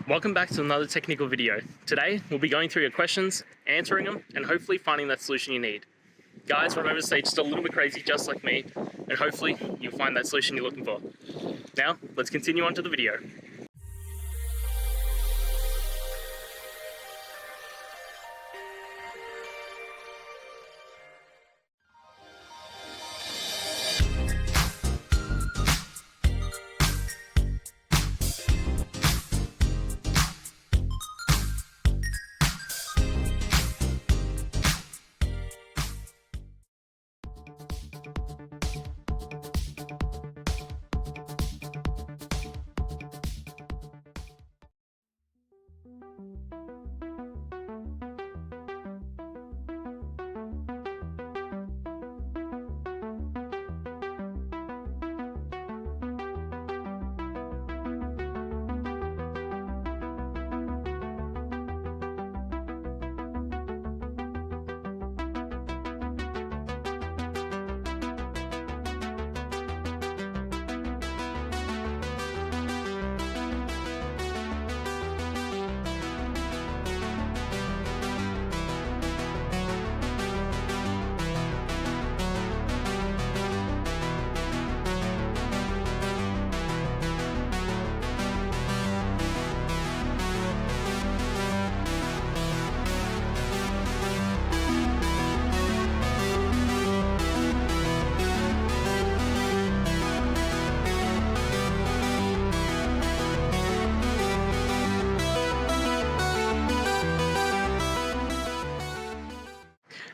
Welcome back to another technical video. Today, we'll be going through your questions, answering them, and hopefully finding that solution you need. Guys, remember to stay just a little bit crazy, just like me, and hopefully you'll find that solution you're looking for. Now, let's continue on to the video.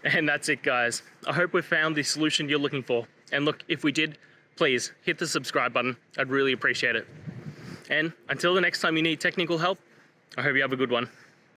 And that's it, guys. I hope we found the solution you're looking for. And look, if we did, please hit the subscribe button. I'd really appreciate it. And until the next time you need technical help, I hope you have a good one.